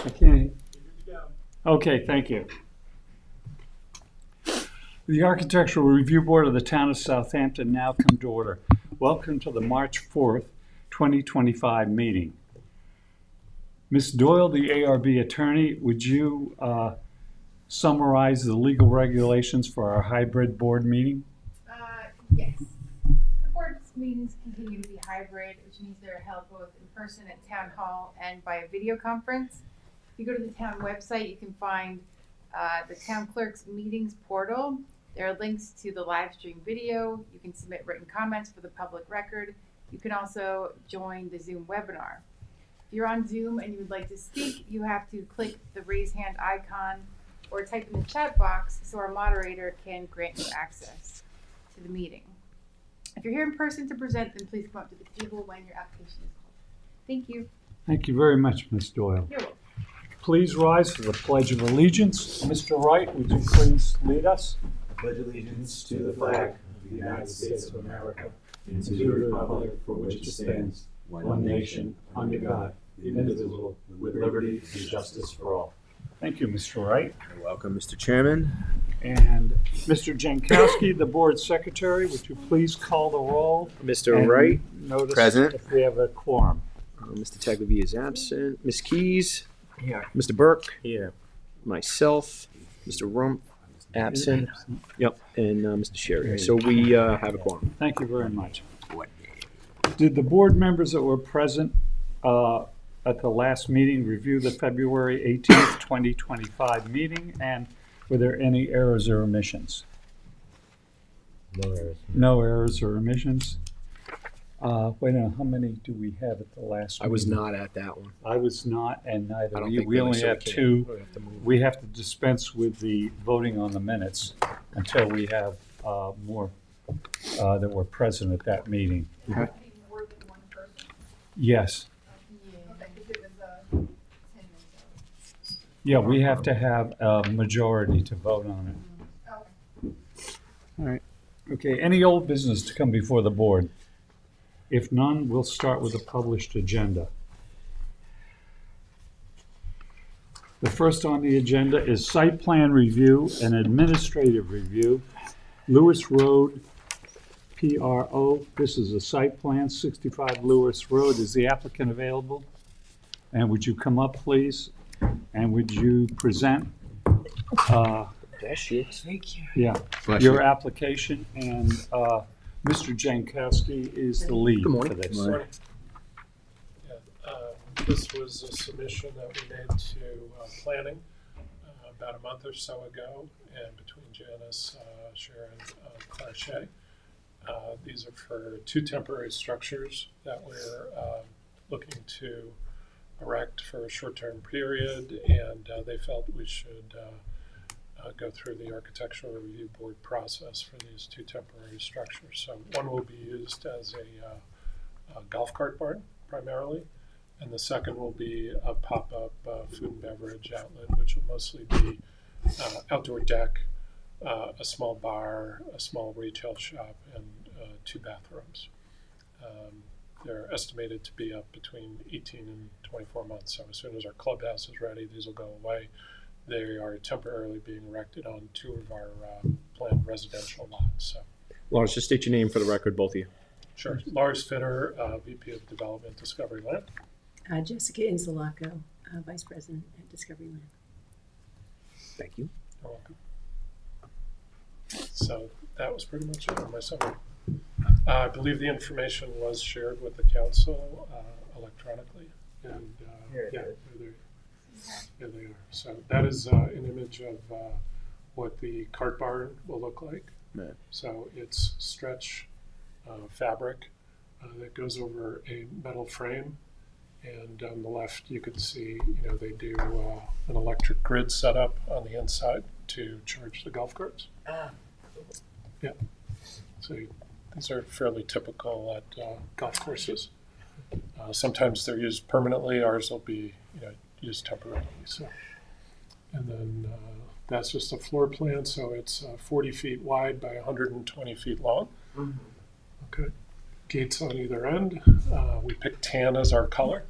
Okay. Okay, thank you. The Architectural Review Board of the Town of Southampton now come to order. Welcome to the March 4th, 2025 meeting. Ms. Doyle, the ARB attorney, would you summarize the legal regulations for our hybrid board meeting? Yes. The board's meetings continue to be hybrid, which means they're held both in person at Town Hall and by a video conference. If you go to the town website, you can find the town clerk's meetings portal. There are links to the live stream video. You can submit written comments for the public record. You can also join the Zoom webinar. If you're on Zoom and you would like to speak, you have to click the raise hand icon or type in the chat box so our moderator can grant you access to the meeting. If you're here in person to present, then please come up to the table when your application is called. Thank you. Thank you very much, Ms. Doyle. You're welcome. Please rise for the Pledge of Allegiance. Mr. Wright, would you please lead us? I pledge allegiance to the flag of the United States of America and to the republic for which it stands, one nation, under God, indivisible, with liberty and justice for all. Thank you, Mr. Wright. You're welcome, Mr. Chairman. And Mr. Jankowski, the board secretary, would you please call the roll? Mr. and Wright, notice present. if we have a quorum. Mr. Tagliavie is absent. Ms. Keys, Here. Mr. Burke, here. Myself, Mr. Rump, absent. Yep, and Mr. Sherry. So we have a quorum. Thank you very much. Did the board members that were present at the last meeting review the February 18th, 2025 meeting? And were there any errors or omissions? No errors. No errors or omissions? Wait a minute, how many do we have at the last meeting? I was not at that one. I was not, and neither I don't of you. think We really, only so have we can't- two. we have to move. We have to dispense with the voting on the minutes until we have more that were present at that meeting. Okay. More than one person. Yes. Okay, because it was 10 minutes. Yeah, we have to have a majority to vote on it. All right. Okay, any old business to come before the board? If none, we'll start with the published agenda. The first on the agenda is site plan review and administrative review. Lewis Road, PRO. This is a site plan, 65 Lewis Road. Is the applicant available? And would you come up, please? And would you present There she is. Thank you. yeah, Bless your you. application? And Mr. Jankowski is the lead Good morning. for this. Good morning. This was a submission that we made to planning about a month or so ago, and between Janice, Sharon, Claire Shea. These are for two temporary structures that we're looking to erect for a short-term period, and they felt we should go through the Architectural Review Board process for these two temporary structures. So one will be used as a golf cart barn primarily, and the second will be a pop-up food and beverage outlet, which will mostly be outdoor deck, a small bar, a small retail shop, and 2 bathrooms. They're estimated to be up between 18 and 24 months. So as soon as our clubhouse is ready, these will go away. They are temporarily being erected on 2 of our planned residential lots. So, Lawrence, just state your name for the record, both of you. sure. Lars Fitter, VP of Development, Discovery Land. Jessica Inzalaco, Vice President at Discovery Land. Thank you. You're welcome. So that was pretty much it on my summary. I believe the information was shared with the council electronically, and yeah, there they are. So that is an image of what the cart barn will look like. Right. So it's stretch fabric that goes over a metal frame, and on the left you can see, they do an electric grid setup on the inside to charge the golf carts. Yeah. So these are fairly typical at golf courses. Sometimes they're used permanently. Ours will be, used temporarily. So, and then that's just a floor plan. So it's 40 feet wide by 120 feet long. Mm-hmm. Okay. Gates on either end. We picked tan as our color.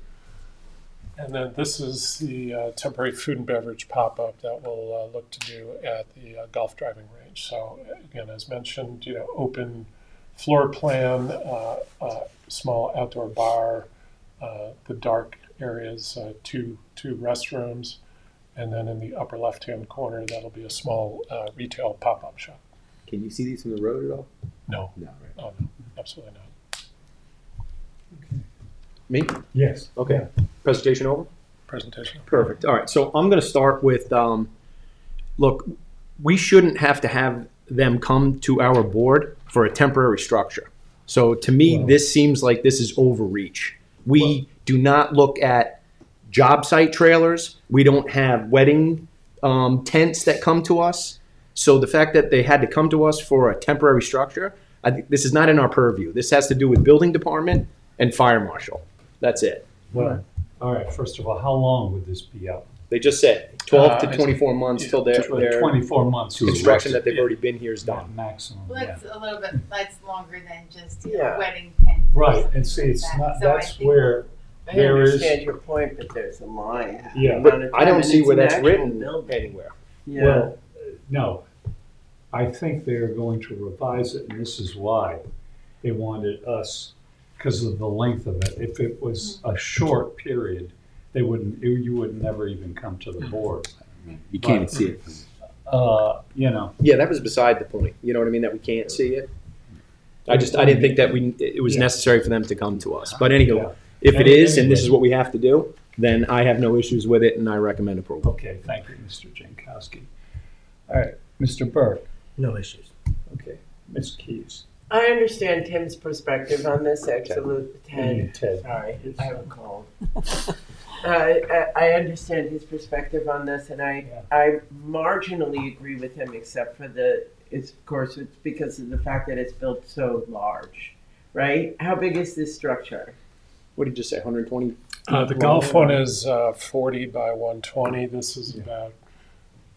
And then this is the temporary food and beverage pop-up that we'll look to do at the golf driving range. So again, as mentioned, open floor plan, small outdoor bar, the dark areas, two restrooms, and then in the upper left-hand corner, that'll be a small retail pop-up shop. Can you see these from the road at all? No, No, right. oh, no, absolutely not. Me? Yes. Okay. Presentation over? Presentation. Perfect. All right. So I'm going to start with, look, we shouldn't have to have them come to our board for a temporary structure. So to me, Well- this seems like this is overreach. We do not look at job site trailers. We don't have wedding tents that come to us. So the fact that they had to come to us for a temporary structure, I think this is not in our purview. This has to do with building department and fire marshal. That's it. Well, all right, first of all, how long would this be up? They just said 12 to I- 24 months till their 24 months. construction that they've already been here is done. Maximum, Well, yeah. that's a little bit, that's longer than just Yeah. wedding tents. or Right, something and see, like it's that. not, So I that's think- where, I There is- understand your point, but there's a line. Yeah. Amount of I time, don't and see it's where an that's actual written building. anywhere. Yeah. well, no. I think they're going to revise it, and this is why. They wanted us, because of the length of it. If it was a short period, they wouldn't, you would never even come to the board. You can't even see it. You know, Yeah, that was beside the point. You know what I mean? That we can't see it. I didn't think that it was Yeah. necessary for them to come to us. But anyway, Yeah. if it is, and this Anyway. is what we have to do, then I have no issues with it, and I recommend approval. okay, thank you, Mr. Jankowski. All right, Mr. Burke. No issues. Okay, Ms. Keys. I understand Tim's perspective on this, absolute Ted. Ted. Sorry, I have a cold. I understand his perspective on this, and I marginally agree with him, except for of course, it's because of the fact that it's built so large, right? How big is this structure? What did you say, 120? The golf one is 40 by 120. This is about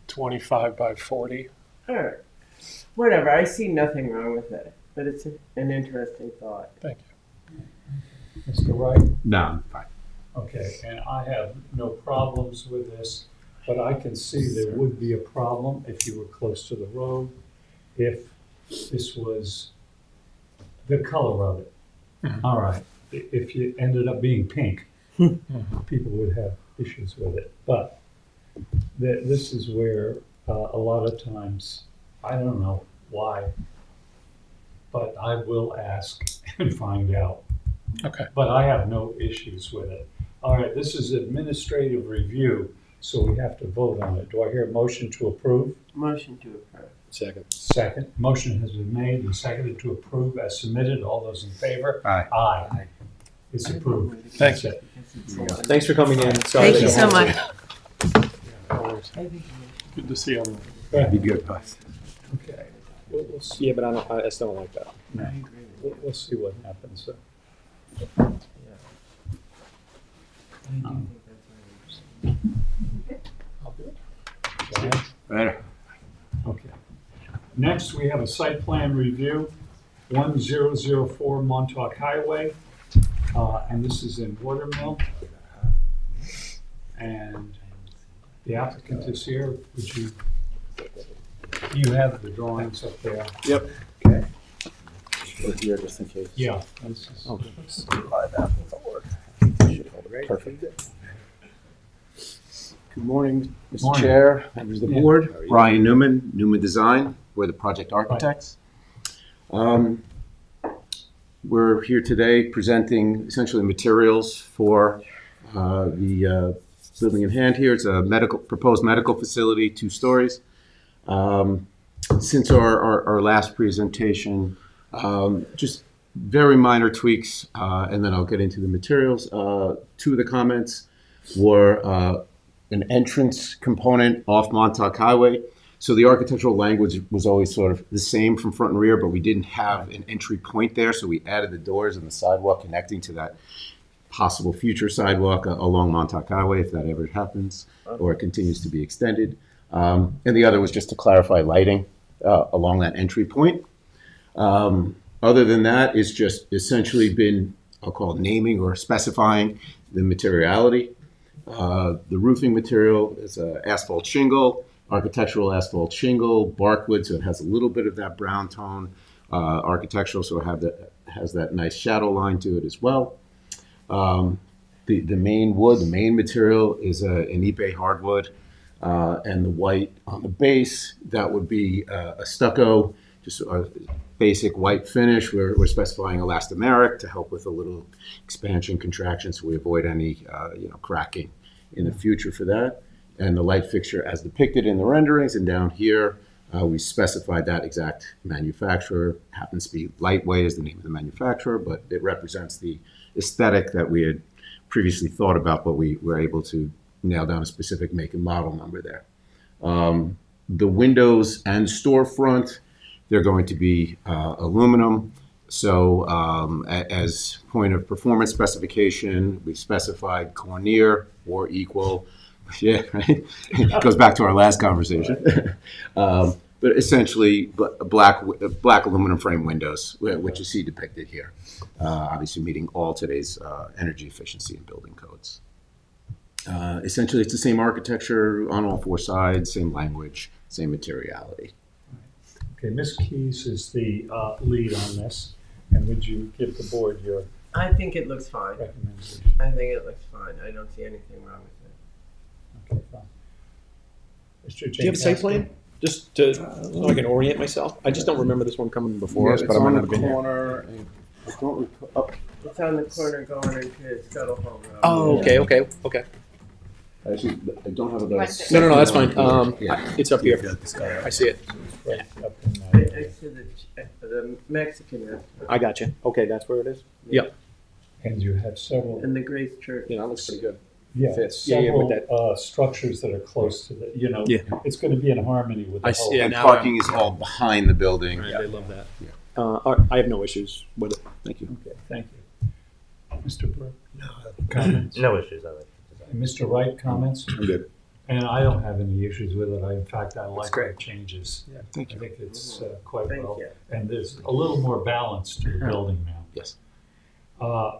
25 by 40. All right, whatever. I see nothing wrong with it, but it's an interesting thought. Thank you. Mr. Wright? No, I'm fine. Okay, and I have no problems with this, but I can see there would be a problem if you were close to the road, if this was the color of it. Mhm. All right, if you ended up being pink, people would have issues with it. But this is where a lot of times, I don't know why, but I will ask and find out. Okay. But I have no issues with it. All right, this is administrative review, so we have to vote on it. Do I hear a motion to approve? Motion to approve. Second. Second. Motion has been made and seconded to approve as submitted. All those in favor? Aye. Aye. It's approved. Thank That's it. Thanks for coming in. Sorry Thank you that so much. Good to see you. Be good, boss. Okay. We'll see. Yeah, but I still don't like that. No. We'll see what happens. I'll do it. Go ahead. Better. Okay. Next, we have a site plan review, 1004 Montauk Highway, and this is in Watermill. And the applicant is here. Would you have the drawings up there? Yep. Here just in case. Yeah. This is- Perfect. Good morning, Mr. Morning. Chair, members of the Yeah. board. Brian Newman, Newman Design. We're the project architects. We're here today presenting essentially materials for the building in hand here. It's a proposed medical facility, 2 stories. Since our last presentation, just very minor tweaks, and then I'll get into the materials. 2 of the comments were an entrance component off Montauk Highway. So the architectural language was always sort of the same from front and rear, but we didn't have an entry point there. So we added the doors and the sidewalk connecting to that possible future sidewalk along Montauk Highway, if that ever happens, or it continues to be extended. And the other was just to clarify lighting along that entry point. Other than that, it's just essentially been, I'll call it naming or specifying the materiality. The roofing material is asphalt shingle, architectural asphalt shingle, barkwood, so it has a little bit of that brown tone. Architectural, so it has that nice shadow line to it as well. The main wood, the main material is an Ipe hardwood, and the white on the base, that would be a stucco, just a basic white finish. We're specifying elastomeric to help with a little expansion, contraction, so we avoid any cracking in the future for that. And the light fixture as depicted in the renderings, and down here, we specified that exact manufacturer. Happens to be Lightway is the name of the manufacturer, but it represents the aesthetic that we had previously thought about, but we were able to nail down a specific make and model number there. The windows and storefront, they're going to be aluminum. So as point of performance specification, we specified Cornier or equal. Yeah, right. It goes back to our last conversation. But essentially, black aluminum frame windows, which you see depicted here. Obviously, meeting all today's energy efficiency and building codes. Essentially, it's the same architecture on all four sides, same language, same materiality. Okay, Ms. Keys is the lead on this, and would you give the board your I think it looks fine. recommendation? I think it looks fine. I don't see anything wrong with it. Okay, fine. Mr. Do you have a site plan? Just to, so I can orient myself? I just don't remember this one coming before us, but I might not have been here. corner. I don't recall. It's on the corner going into Scuttle Hole Road. Oh, okay. Actually, I don't have a. No, that's fine. Yeah. It's up here. I see it. Right up in, Right next to the Mexican restaurant I got you. Okay, that's where it is? Yep. and you have several, and the Grace Church. Yeah, that looks pretty good. yeah, fits. Yeah, with several structures that are close to the, Yeah. it's going to be in harmony with the I whole. see it. And now parking is all behind the building. Right, they love that. Yeah. I have no issues with it. Thank you. Okay, thank you. Mr. Burke? No. Comments? No issues. I like it. And Mr. Wright, comments? I'm good. And I don't have any issues with it. In fact, I like the great. changes. Thank I you. think it's quite Thank well. you. And there's a little more balance to the building now. Yes.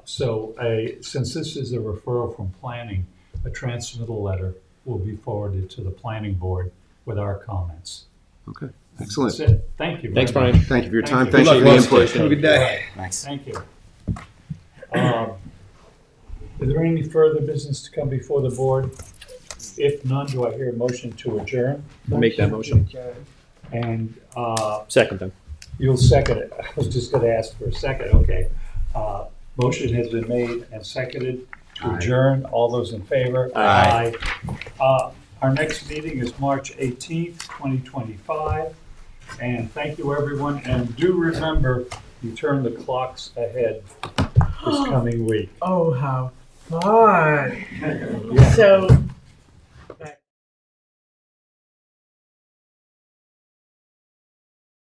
Since this is a referral from planning, a transmittal letter will be forwarded to the planning board with our comments. Okay. Excellent. That's it. Thank you. Thanks, very Brian. Thank you for your Thank time. you. Thanks for Good the luck. input. Have a good day. much. Thank you. Is there any further business to come before the board? If none, do I hear a motion to adjourn? Make that motion. And Second then. you'll second it. I was just going to ask for a second. Okay. Motion has been made and seconded to Aye. adjourn. All those in favor? Aye. Our next meeting is March 18th, 2025. And thank you, everyone. And do remember, you turn the clocks ahead this coming week. Oh, how fun! Yeah. So